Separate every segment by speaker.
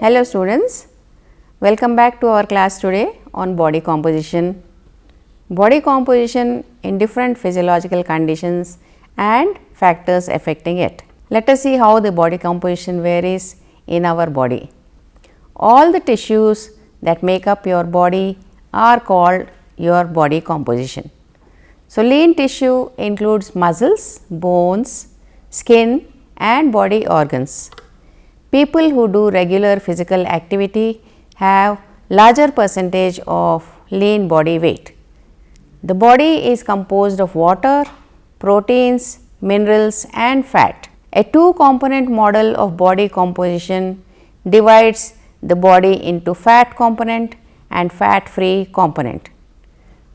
Speaker 1: Hello students, welcome back to our class today on body composition. Body composition in different physiological conditions and factors affecting it. Let us see how the body composition varies in our body. All the tissues that make up your body are called your body composition. So, lean tissue includes muscles, bones, skin and body organs. People who do regular physical activity have larger percentage of lean body weight. The body is composed of water, proteins, minerals and fat. A two-component model of body composition divides the body into fat component and fat-free component.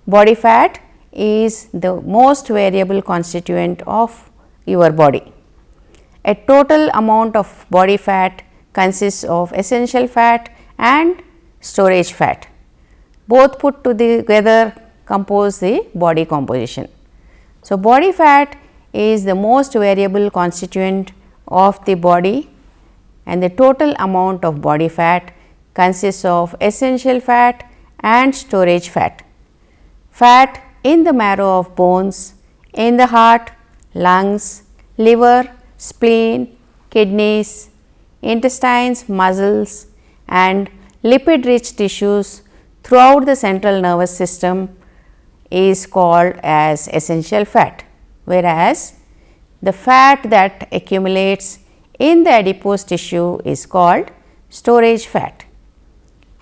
Speaker 1: Body fat is the most variable constituent of your body. A total amount of body fat consists of essential fat and storage fat. Both put together compose the body composition. So, body fat is the most variable constituent of the body and the total amount of body fat consists of essential fat and storage fat. Fat in the marrow of bones, in the heart, lungs, liver, spleen, kidneys, intestines, muscles and lipid rich tissues throughout the central nervous system is called as essential fat, whereas the fat that accumulates in the adipose tissue is called storage fat.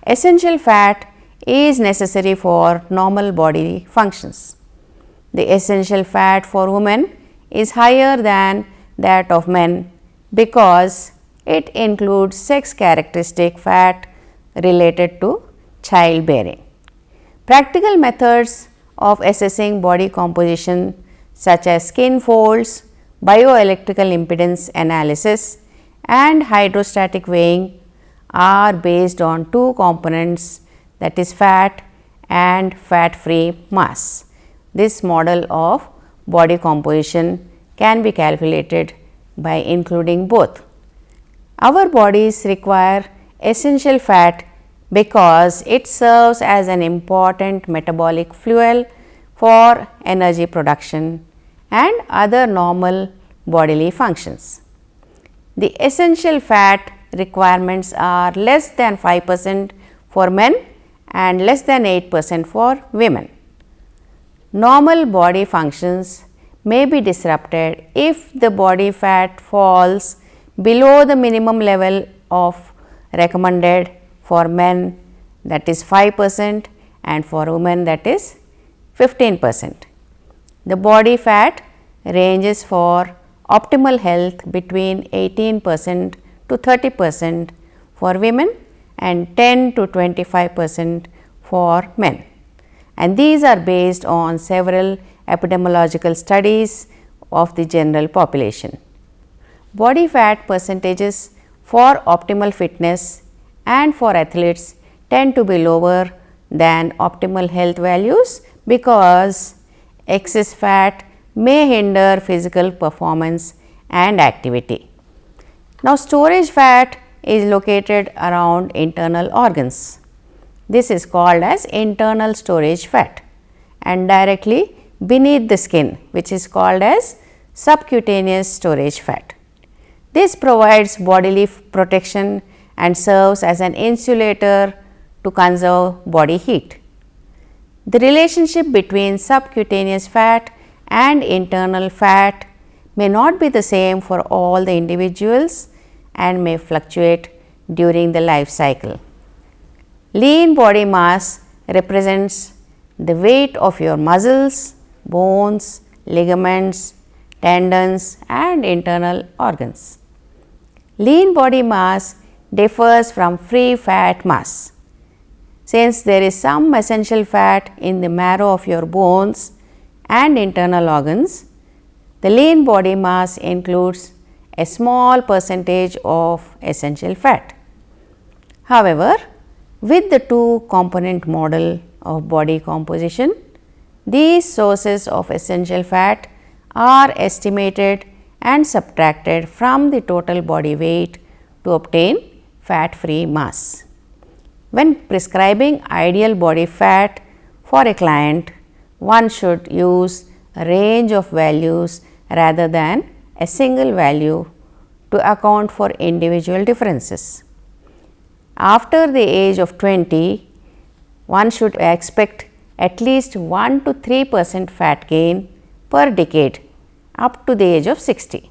Speaker 1: Essential fat is necessary for normal body functions. The essential fat for women is higher than that of men because it includes sex characteristic fat related to childbearing. Practical methods of assessing body composition such as skin folds, bioelectrical impedance analysis and hydrostatic weighing are based on two components, that is fat and fat free mass. This model of body composition can be calculated by including both. Our bodies require essential fat because it serves as an important metabolic fuel for energy production and other normal bodily functions. The essential fat requirements are less than 5% for men and less than 8% for women. Normal body functions may be disrupted if the body fat falls below the minimum level of recommended for men, that is 5% and for women that is 15%. The body fat ranges for optimal health between 18% to 30% for women and 10 to 25% for men, and these are based on several epidemiological studies of the general population. Body fat percentages for optimal fitness and for athletes tend to be lower than optimal health values because excess fat may hinder physical performance and activity. Now, storage fat is located around internal organs. This is called as internal storage fat and directly beneath the skin, which is called as subcutaneous storage fat. This provides bodily protection and serves as an insulator to conserve body heat. The relationship between subcutaneous fat and internal fat may not be the same for all the individuals and may fluctuate during the life cycle. Lean body mass represents the weight of your muscles, bones, ligaments, tendons and internal organs. Lean body mass differs from free fat mass. Since there is some essential fat in the marrow of your bones and internal organs, the lean body mass includes a small percentage of essential fat. However, with the two component model of body composition, these sources of essential fat are estimated and subtracted from the total body weight to obtain fat free mass. When prescribing ideal body fat for a client, one should use a range of values rather than a single value to account for individual differences. After the age of 20, one should expect at least 1 to 3% fat gain per decade up to the age of 60.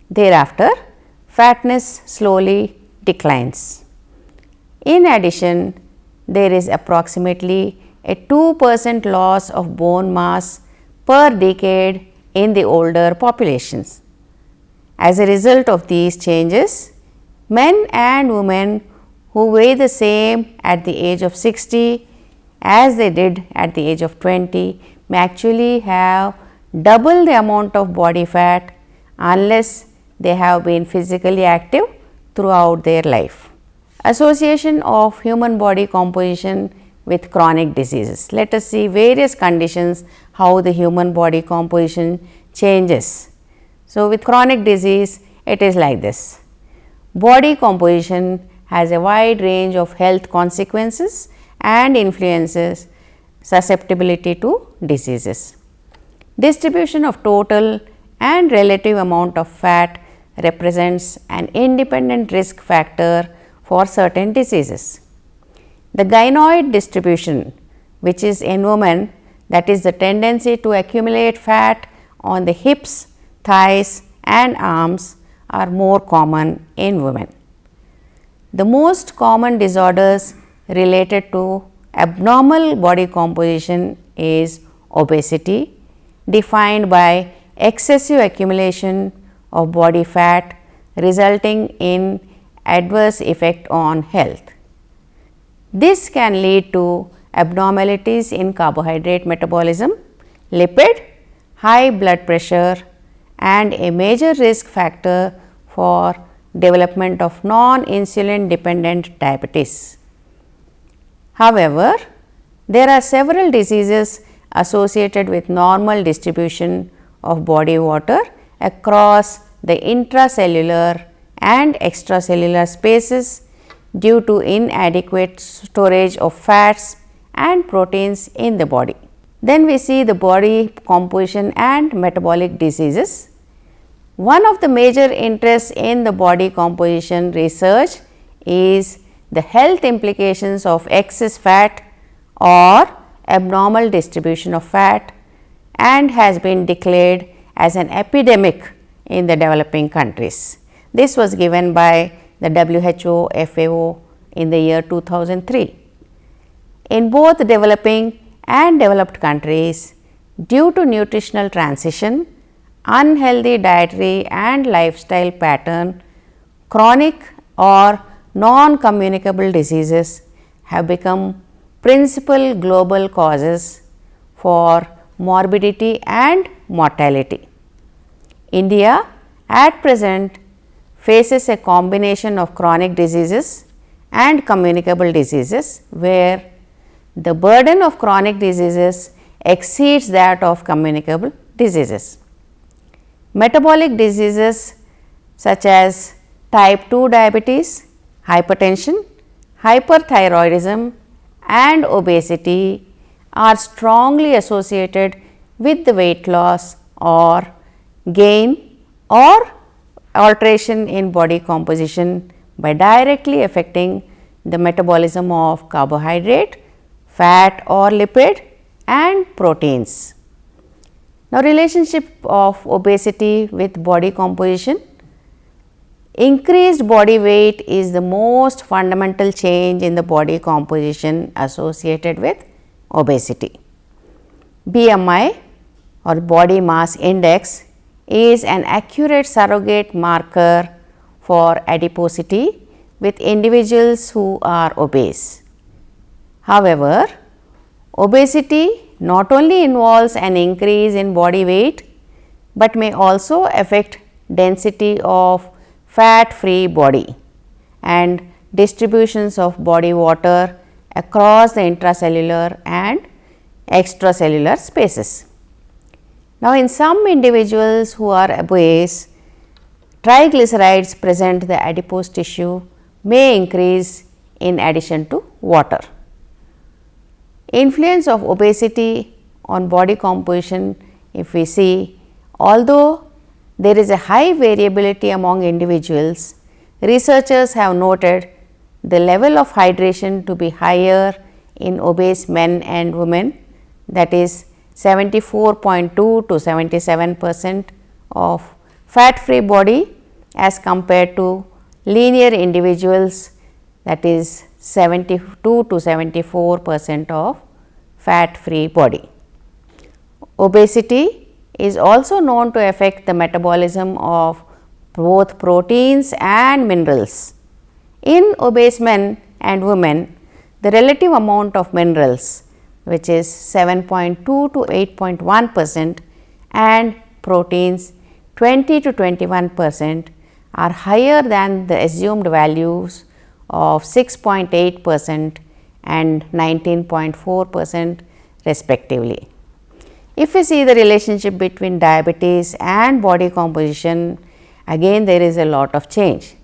Speaker 1: Thereafter, fatness slowly declines. In addition, there is approximately a 2% loss of bone mass per decade in the older populations. As a result of these changes, men and women who weigh the same at the age of 60 as they did at the age of 20 may actually have double the amount of body fat unless they have been physically active throughout their life. Association of human body composition with chronic diseases. Let us see various conditions how the human body composition changes. So, with chronic disease it is like this. Body composition has a wide range of health consequences and influences susceptibility to diseases. Distribution of total and relative amount of fat represents an independent risk factor for certain diseases. The gynoid distribution, which is in women, that is the tendency to accumulate fat on the hips, thighs and arms, are more common in women. The most common disorders related to abnormal body composition is obesity, defined by excessive accumulation of body fat resulting in adverse effect on health. This can lead to abnormalities in carbohydrate metabolism, lipid, high blood pressure and a major risk factor for development of non-insulin dependent diabetes. However, there are several diseases associated with normal distribution of body water across the intracellular and extracellular spaces due to inadequate storage of fats and proteins in the body. Then we see the body composition and metabolic diseases. One of the major interests in the body composition research is the health implications of excess fat or abnormal distribution of fat, and has been declared as an epidemic in the developing countries. This was given by the WHO FAO in the year 2003. In both developing and developed countries, due to nutritional transition, unhealthy dietary and lifestyle pattern, chronic or non-communicable diseases have become principal global causes for morbidity and mortality. India at present faces a combination of chronic diseases and communicable diseases, where the burden of chronic diseases exceeds that of communicable diseases. Metabolic diseases such as type 2 diabetes, hypertension, hyperthyroidism and obesity are strongly associated with the weight loss or gain or alteration in body composition by directly affecting the metabolism of carbohydrate, fat or lipid and proteins. Now, relationship of obesity with body composition. Increased body weight is the most fundamental change in the body composition associated with obesity. BMI or body mass index is an accurate surrogate marker for adiposity with individuals who are obese. However, obesity not only involves an increase in body weight, but may also affect density of fat free body and distributions of body water across the intracellular and extracellular spaces. Now, in some individuals who are obese, triglycerides present the adipose tissue may increase in addition to water. Influence of obesity on body composition, if we see, although there is a high variability among individuals, researchers have noted the level of hydration to be higher in obese men and women, that is 74.2 to 77% of fat free body as compared to linear individuals, that is 72 to 74% of fat free body. Obesity is also known to affect the metabolism of both proteins and minerals. In obese men and women, the relative amount of minerals, which is 7.2 to 8.1% and proteins 20 to 21%, are higher than the assumed values of 6.8% and 19.4% respectively. If we see the relationship between diabetes and body composition, again there is a lot of change.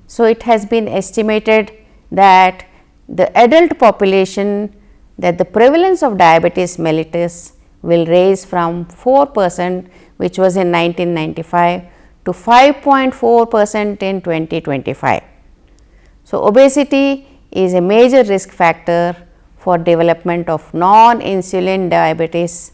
Speaker 1: So, it has been estimated that the adult population, that the prevalence of diabetes mellitus will rise from 4% which was in 1995 to 5.4% in 2025. So, obesity is a major risk factor for development of non-insulin diabetes,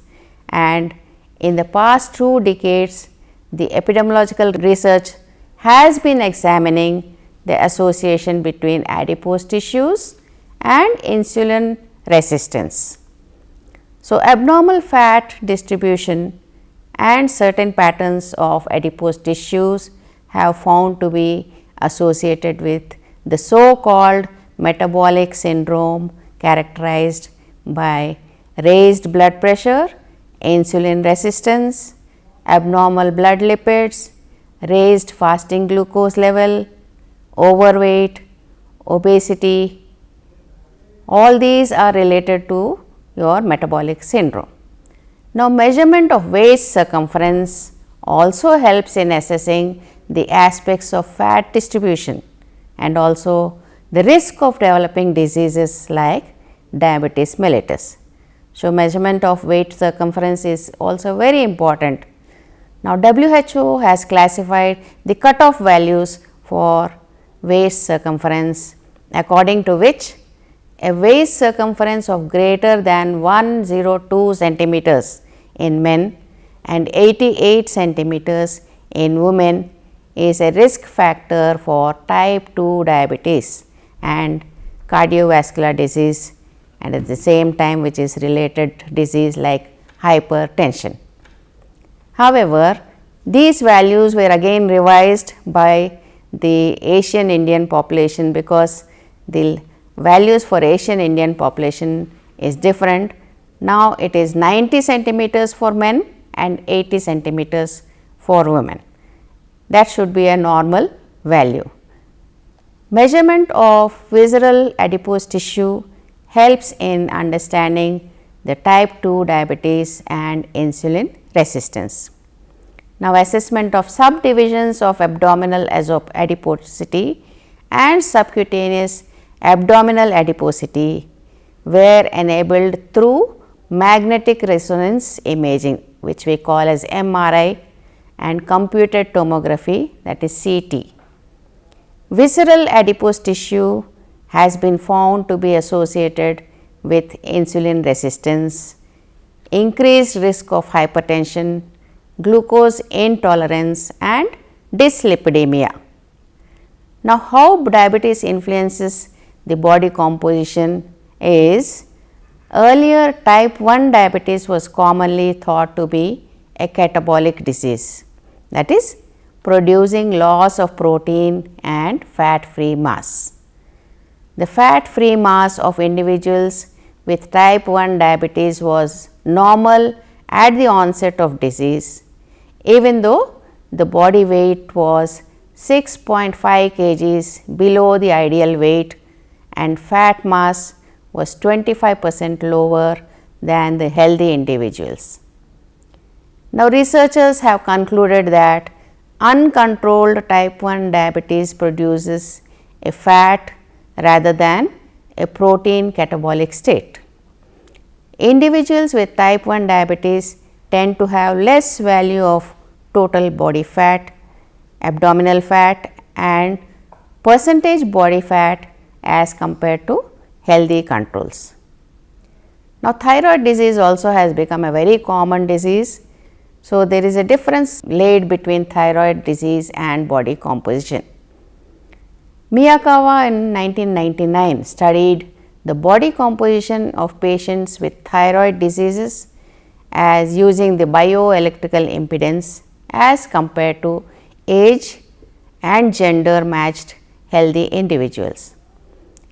Speaker 1: and in the past 2 decades the epidemiological research has been examining the association between adipose tissues and insulin resistance. So, abnormal fat distribution and certain patterns of adipose tissues have found to be associated with the so called metabolic syndrome characterized by raised blood pressure, insulin resistance, abnormal blood lipids, raised fasting glucose level, overweight, obesity. All these are related to your metabolic syndrome. Now, measurement of waist circumference also helps in assessing the aspects of fat distribution and also the risk of developing diseases like diabetes mellitus. So, measurement of waist circumference is also very important. Now, WHO has classified the cutoff values for waist circumference, according to which a waist circumference of greater than 102 centimeters in men and 88 centimeters in women is a risk factor for type 2 diabetes and cardiovascular disease, and at the same time which is related disease like hypertension. However, these values were again revised by the Asian Indian population because the values for Asian Indian population is different. Now, it is 90 centimeters for men and 80 centimeters for women. That should be a normal value. Measurement of visceral adipose tissue helps in understanding the type 2 diabetes and insulin resistance. Now, assessment of subdivisions of abdominal adiposity and subcutaneous abdominal adiposity were enabled through magnetic resonance imaging, which we call as MRI, and computed tomography, that is CT. Visceral adipose tissue has been found to be associated with insulin resistance, increased risk of hypertension, glucose intolerance and dyslipidemia. Now, how diabetes influences the body composition is, earlier type 1 diabetes was commonly thought to be a catabolic disease, that is producing loss of protein and fat free mass. The fat free mass of individuals with type 1 diabetes was normal at the onset of disease, even though the body weight was 6.5 kgs below the ideal weight and fat mass was 25% lower than the healthy individuals. Now, researchers have concluded that uncontrolled type 1 diabetes produces a fat rather than a protein catabolic state. Individuals with type 1 diabetes tend to have less value of total body fat, abdominal fat and percentage body fat as compared to healthy controls. Now, thyroid disease also has become a very common disease. So, there is a difference laid between thyroid disease and body composition. Miyakawa in 1999 studied the body composition of patients with thyroid diseases as using the bioelectrical impedance as compared to age and gender matched healthy individuals.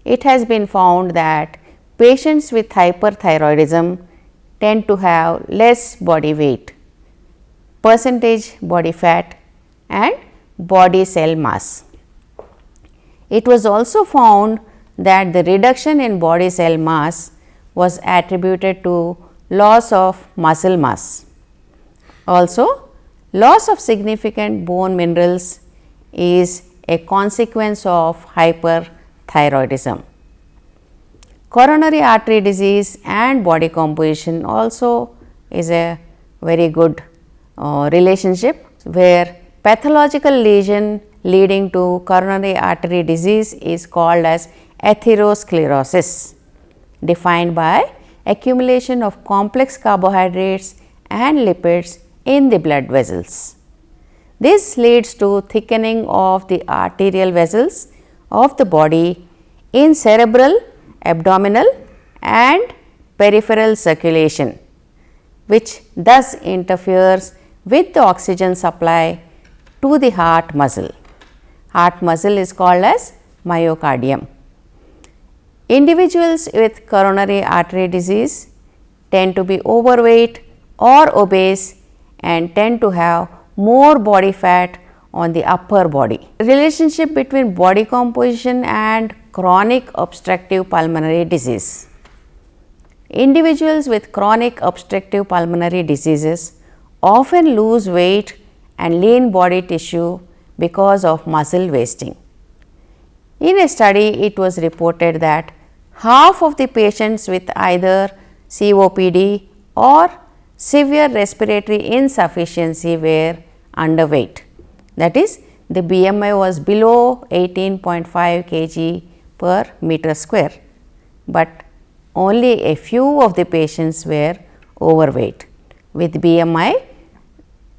Speaker 1: It has been found that patients with hyperthyroidism tend to have less body weight, percentage body fat and body cell mass. It was also found that the reduction in body cell mass was attributed to loss of muscle mass. Also, loss of significant bone minerals is a consequence of hyperthyroidism. Coronary artery disease and body composition also is a very good relationship, where pathological lesion leading to coronary artery disease is called as atherosclerosis, defined by accumulation of complex carbohydrates and lipids in the blood vessels. This leads to thickening of the arterial vessels of the body in cerebral, abdominal and peripheral circulation, which thus interferes with the oxygen supply to the heart muscle. Heart muscle is called as myocardium. Individuals with coronary artery disease tend to be overweight or obese and tend to have more body fat on the upper body. Relationship between body composition and chronic obstructive pulmonary disease. Individuals with chronic obstructive pulmonary diseases often lose weight and lean body tissue because of muscle wasting. In a study, it was reported that half of the patients with either COPD or severe respiratory insufficiency were underweight. That is, the BMI was below 18.5 kg per meter square, but only a few of the patients were overweight with BMI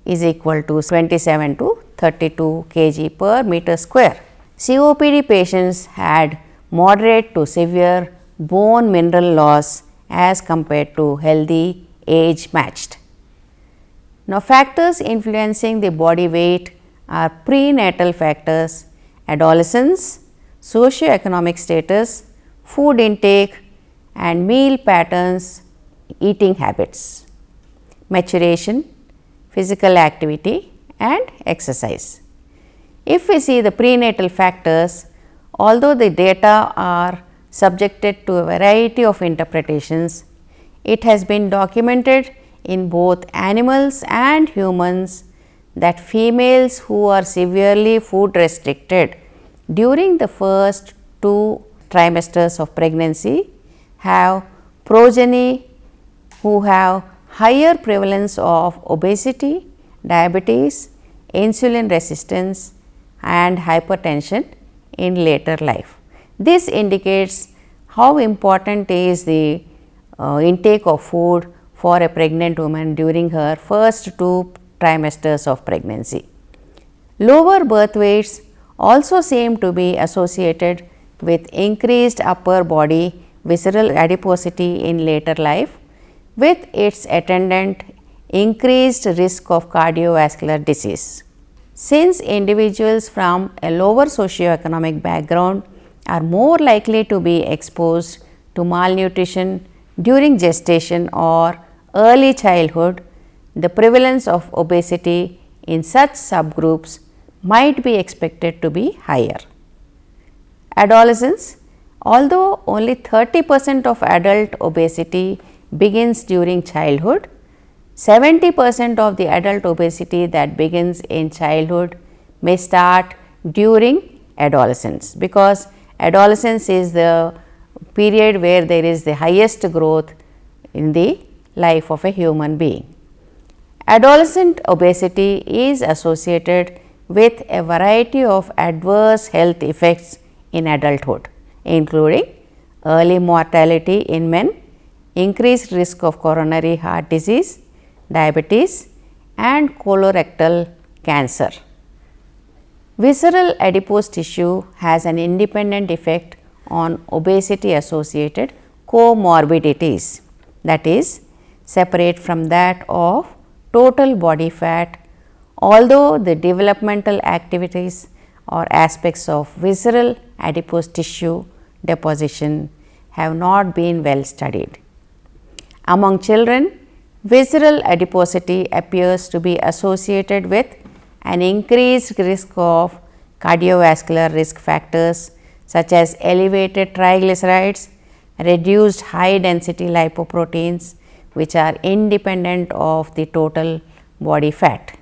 Speaker 1: is equal to 27 to 32 kg per meter square. COPD patients had moderate to severe bone mineral loss as compared to healthy age matched. Now, factors influencing the body weight are prenatal factors, adolescence, socioeconomic status, food intake and meal patterns, eating habits, maturation, physical activity and exercise. If we see the prenatal factors, although the data are subjected to a variety of interpretations, it has been documented in both animals and humans that females who are severely food restricted during the first 2 trimesters of pregnancy have progeny who have higher prevalence of obesity, diabetes, insulin resistance and hypertension in later life. This indicates how important is the intake of food for a pregnant woman during her first 2 trimesters of pregnancy. Lower birth weights also seem to be associated with increased upper body visceral adiposity in later life, with its attendant increased risk of cardiovascular disease. Since individuals from a lower socioeconomic background are more likely to be exposed to malnutrition during gestation or early childhood, the prevalence of obesity in such subgroups might be expected to be higher. Adolescence, although only 30% of adult obesity begins during childhood, 70% of the adult obesity that begins in childhood may start during adolescence, because adolescence is the period where there is the highest growth in the life of a human being. Adolescent obesity is associated with a variety of adverse health effects in adulthood, including early mortality in men, increased risk of coronary heart disease, diabetes and colorectal cancer. Visceral adipose tissue has an independent effect on obesity associated comorbidities, that is separate from that of total body fat, although the developmental activities or aspects of visceral adipose tissue deposition have not been well studied. Among children, visceral adiposity appears to be associated with an increased risk of cardiovascular risk factors such as elevated triglycerides, reduced high density lipoproteins which are independent of the total body fat.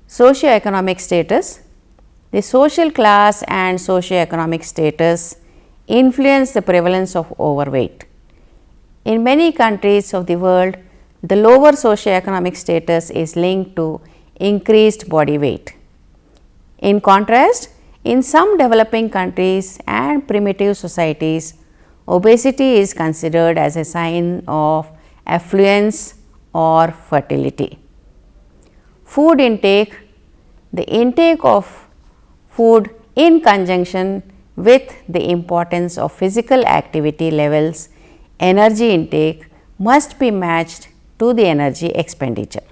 Speaker 1: Socioeconomic status. The social class and socioeconomic status influence the prevalence of overweight. In many countries of the world, the lower socioeconomic status is linked to increased body weight. In contrast, in some developing countries and primitive societies, obesity is considered as a sign of affluence or fertility. Food intake. The intake of food in conjunction with the importance of physical activity levels, energy intake must be matched to the energy expenditure.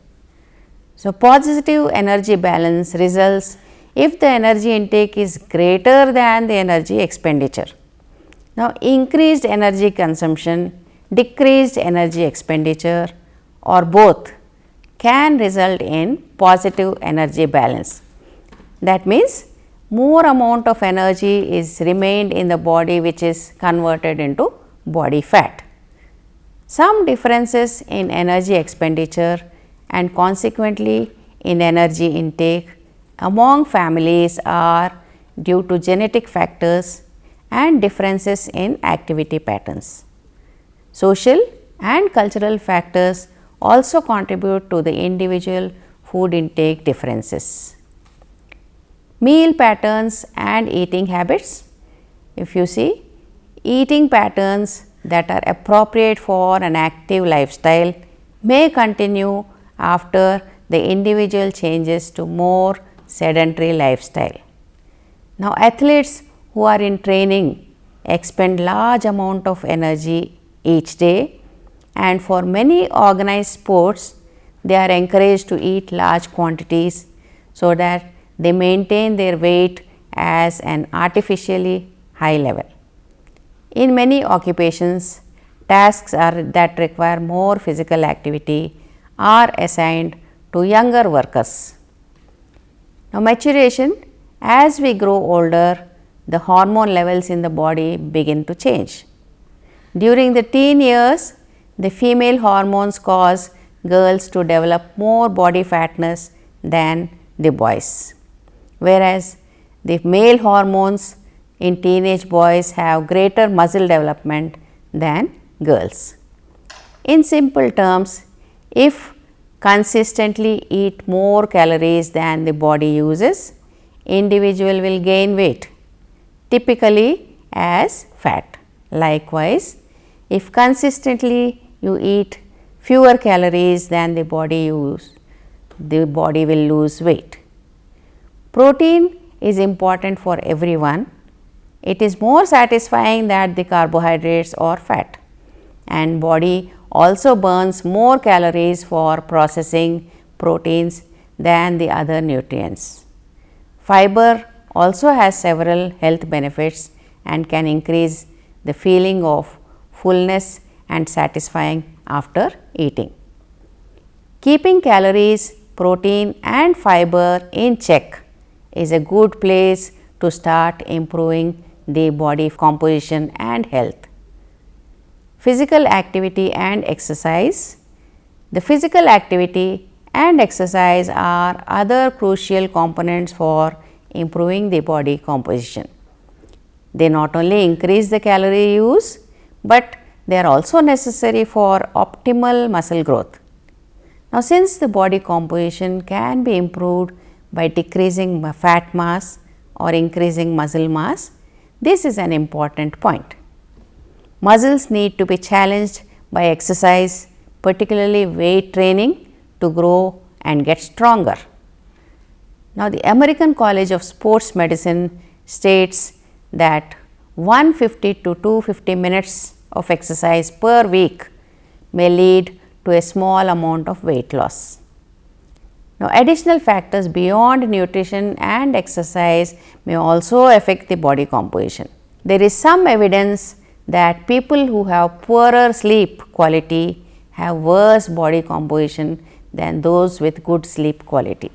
Speaker 1: So, positive energy balance results if the energy intake is greater than the energy expenditure. Now, increased energy consumption, decreased energy expenditure or both can result in positive energy balance. That means, more amount of energy is remained in the body which is converted into body fat. Some differences in energy expenditure and consequently in energy intake among families are due to genetic factors and differences in activity patterns. Social and cultural factors also contribute to the individual food intake differences. Meal patterns and eating habits. If you see, eating patterns that are appropriate for an active lifestyle may continue after the individual changes to more sedentary lifestyle. Now, athletes who are in training expend large amount of energy each day, and for many organized sports they are encouraged to eat large quantities so that they maintain their weight as an artificially high level. In many occupations, tasks that require more physical activity are assigned to younger workers. Now, maturation. As we grow older, the hormone levels in the body begin to change. During the teen years, the female hormones cause girls to develop more body fatness than the boys, whereas the male hormones in teenage boys have greater muscle development than girls. In simple terms, if consistently eat more calories than the body uses, individual will gain weight, typically as fat. Likewise, if consistently you eat fewer calories than the body uses, the body will lose weight. Protein is important for everyone. It is more satisfying than the carbohydrates or fat, and body also burns more calories for processing proteins than the other nutrients. Fiber also has several health benefits and can increase the feeling of fullness and satisfying after eating. Keeping calories, protein and fiber in check is a good place to start improving the body composition and health. Physical activity and exercise. The physical activity and exercise are other crucial components for improving the body composition. They not only increase the calorie use, but they are also necessary for optimal muscle growth. Now, since the body composition can be improved by decreasing fat mass or increasing muscle mass, this is an important point. Muscles need to be challenged by exercise, particularly weight training, to grow and get stronger. Now, the American College of Sports Medicine states that 150 to 250 minutes of exercise per week may lead to a small amount of weight loss. Now, additional factors beyond nutrition and exercise may also affect the body composition. There is some evidence that people who have poorer sleep quality have worse body composition than those with good sleep quality.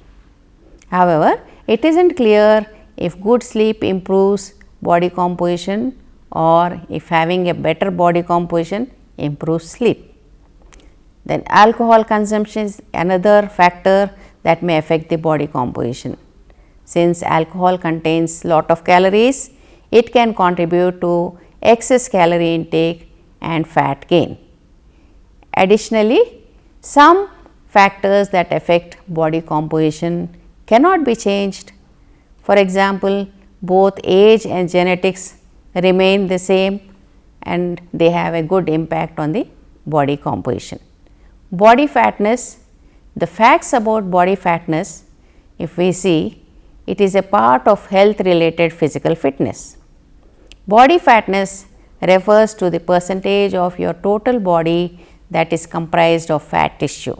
Speaker 1: However, it is not clear if good sleep improves body composition or if having a better body composition improves sleep. Then alcohol consumption is another factor that may affect the body composition. Since alcohol contains lot of calories, it can contribute to excess calorie intake and fat gain. Additionally, some factors that affect body composition cannot be changed. For example, both age and genetics remain the same and they have a good impact on the body composition. Body fatness, the facts about body fatness, if we see, it is a part of health related physical fitness. Body fatness refers to the percentage of your total body that is comprised of fat tissue.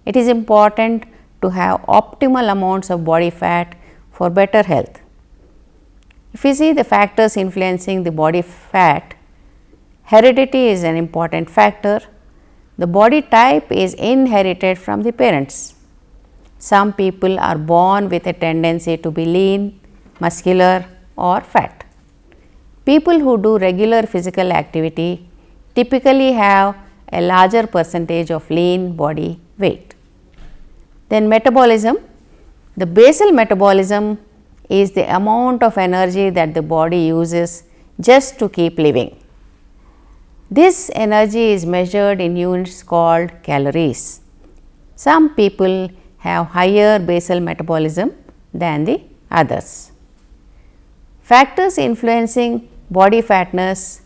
Speaker 1: It is important to have optimal amounts of body fat for better health. If we see the factors influencing the body fat, heredity is an important factor. The body type is inherited from the parents. Some people are born with a tendency to be lean, muscular or fat. People who do regular physical activity typically have a larger percentage of lean body weight. Then metabolism. The basal metabolism is the amount of energy that the body uses just to keep living. This energy is measured in units called calories. Some people have higher basal metabolism than the others. Factors influencing body fatness,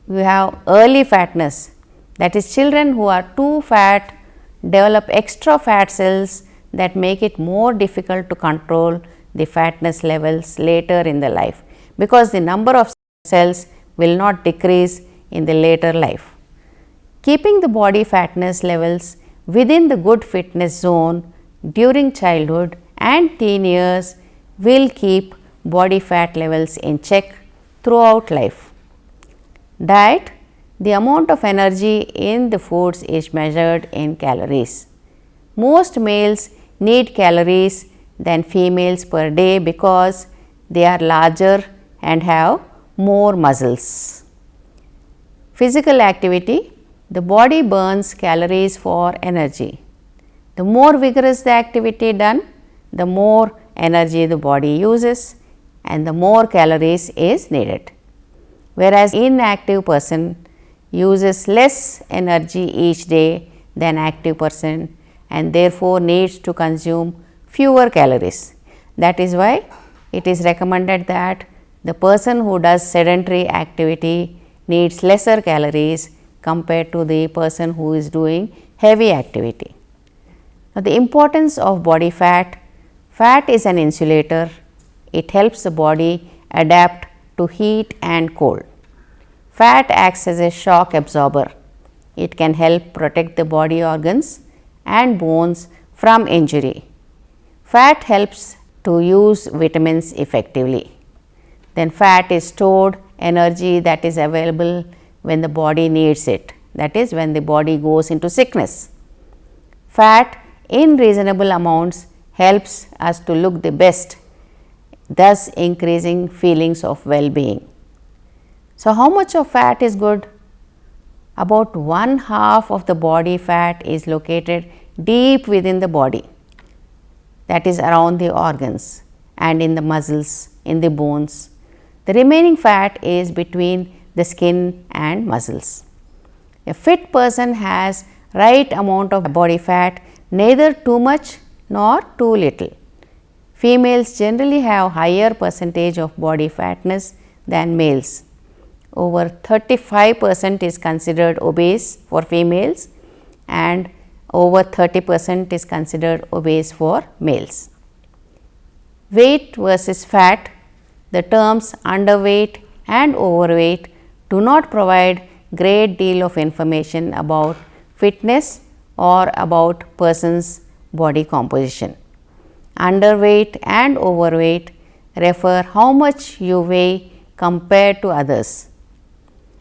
Speaker 1: we have early fatness, that is children who are too fat develop extra fat cells that make it more difficult to control the fatness levels later in the life, because the number of cells will not decrease in the later life. Keeping the body fatness levels within the good fitness zone during childhood and teen years will keep body fat levels in check throughout life. Diet. The amount of energy in the foods is measured in calories. Most males need calories than females per day because they are larger and have more muscles. Physical activity. The body burns calories for energy. The more vigorous the activity done, the more energy the body uses and the more calories is needed. Whereas inactive person uses less energy each day than active person and therefore needs to consume fewer calories. That is why it is recommended that the person who does sedentary activity needs lesser calories compared to the person who is doing heavy activity. Now, the importance of body fat. Fat is an insulator. It helps the body adapt to heat and cold. Fat acts as a shock absorber. It can help protect the body organs and bones from injury. Fat helps to use vitamins effectively. Then fat is stored energy that is available when the body needs it, that is when the body goes into sickness. Fat in reasonable amounts helps us to look the best, thus increasing feelings of well-being. So, how much of fat is good? About 1/2 of the body fat is located deep within the body, that is around the organs, and in the muscles, in the bones. The remaining fat is between the skin and muscles. A fit person has right amount of body fat, neither too much nor too little. Females generally have higher percentage of body fatness than males. Over 35% is considered obese for females and over 30% is considered obese for males. Weight versus fat. The terms underweight and overweight do not provide great deal of information about fitness or about person's body composition. Underweight and overweight refer how much you weigh compared to others.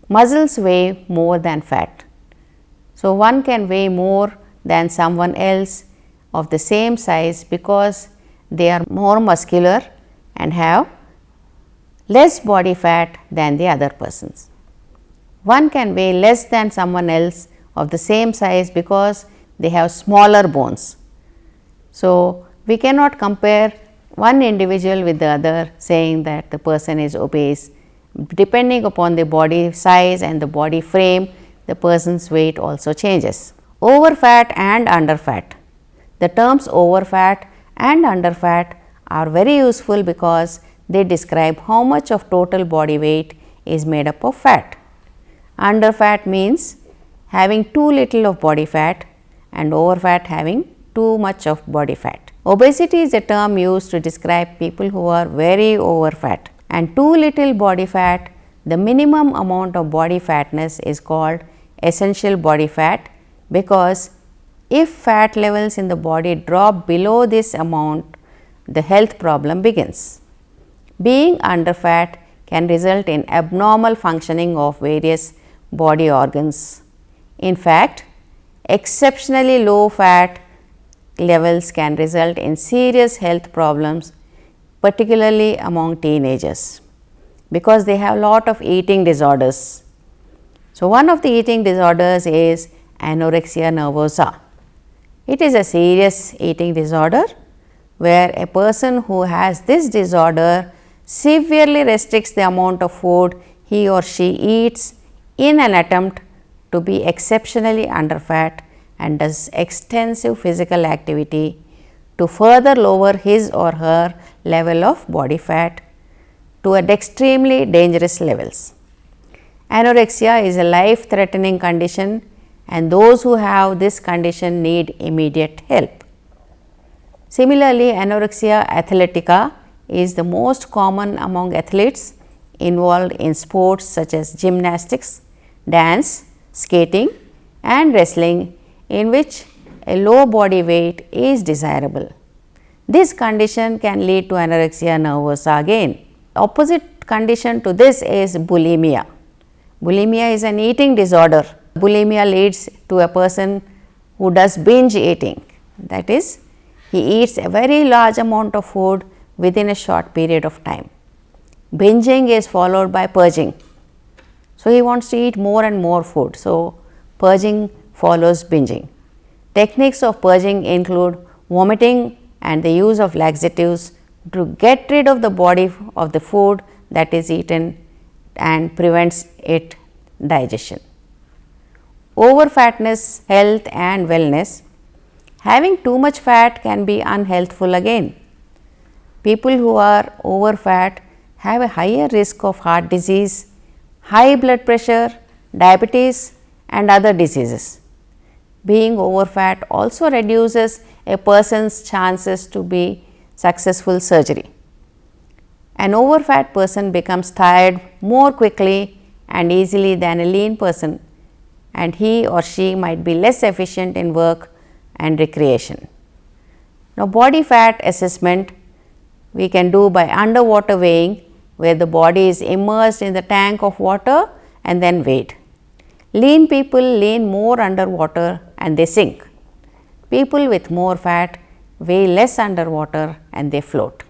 Speaker 1: Muscles weigh more than fat. So, one can weigh more than someone else of the same size because they are more muscular and have less body fat than the other persons. One can weigh less than someone else of the same size because they have smaller bones. So, we cannot compare one individual with the other saying that the person is obese. Depending upon the body size and the body frame, the person's weight also changes. Overfat and underfat. The terms overfat and underfat are very useful because they describe how much of total body weight is made up of fat. Underfat means having too little of body fat and overfat having too much of body fat. Obesity is a term used to describe people who are very overfat, and too little body fat, the minimum amount of body fatness is called essential body fat, because if fat levels in the body drop below this amount, the health problem begins. Being underfat can result in abnormal functioning of various body organs. In fact, exceptionally low fat levels can result in serious health problems, particularly among teenagers, because they have a lot of eating disorders. So, one of the eating disorders is anorexia nervosa. It is a serious eating disorder where a person who has this disorder severely restricts the amount of food he or she eats in an attempt to be exceptionally underfat, and does extensive physical activity to further lower his or her level of body fat to extremely dangerous levels. Anorexia is a life threatening condition, and those who have this condition need immediate help. Similarly, anorexia athletica is the most common among athletes involved in sports such as gymnastics, dance, skating and wrestling, in which a low body weight is desirable. This condition can lead to anorexia nervosa again. Opposite condition to this is bulimia. Bulimia is an eating disorder. Bulimia leads to a person who does binge eating, that is, he eats a very large amount of food within a short period of time. Binging is followed by purging. So, he wants to eat more and more food. So, purging follows binging. Techniques of purging include vomiting and the use of laxatives to get rid of the body of the food that is eaten and prevents its digestion. Overfatness, health and wellness. Having too much fat can be unhealthful again. People who are overfat have a higher risk of heart disease, high blood pressure, diabetes and other diseases. Being overfat also reduces a person's chances to be successful surgery. An overfat person becomes tired more quickly and easily than a lean person, and he or she might be less efficient in work and recreation. Now, body fat assessment we can do by underwater weighing, where the body is immersed in the tank of water and then weighed. Lean people lean more underwater and they sink. People with more fat weigh less underwater and they float.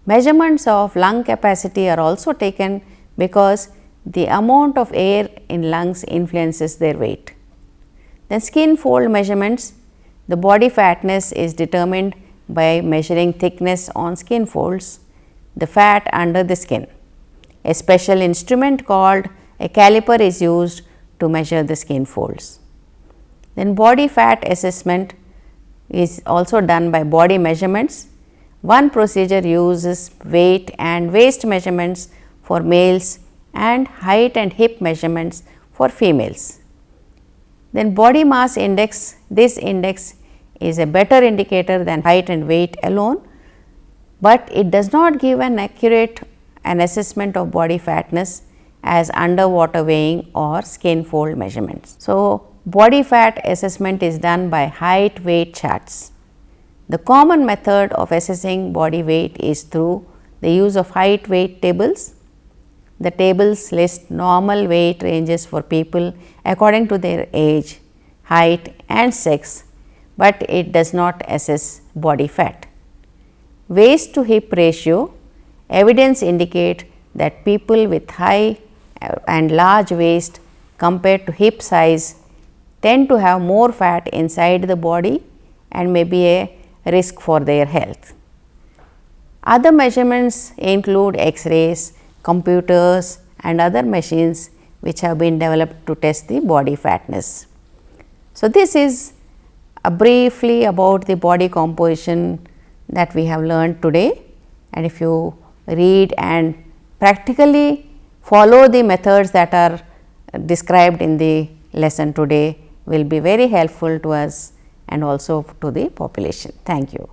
Speaker 1: Measurements of lung capacity are also taken because the amount of air in lungs influences their weight. Then skin fold measurements, the body fatness is determined by measuring thickness on skin folds, the fat under the skin. A special instrument called a caliper is used to measure the skin folds. Then body fat assessment is also done by body measurements. One procedure uses weight and waist measurements for males and height and hip measurements for females. Then body mass index, this index is a better indicator than height and weight alone, but it does not give an accurate assessment of body fatness as underwater weighing or skin fold measurements. So, body fat assessment is done by height weight charts. The common method of assessing body weight is through the use of height weight tables. The tables list normal weight ranges for people according to their age, height and sex, but it does not assess body fat. Waist to hip ratio, evidence indicate that people with high and large waist compared to hip size tend to have more fat inside the body and may be a risk for their health. Other measurements include X-rays, computers and other machines which have been developed to test the body fatness. So, this is briefly about the body composition that we have learned today, and if you read and practically follow the methods that are described in the lesson today, will be very helpful to us and also to the population. Thank you.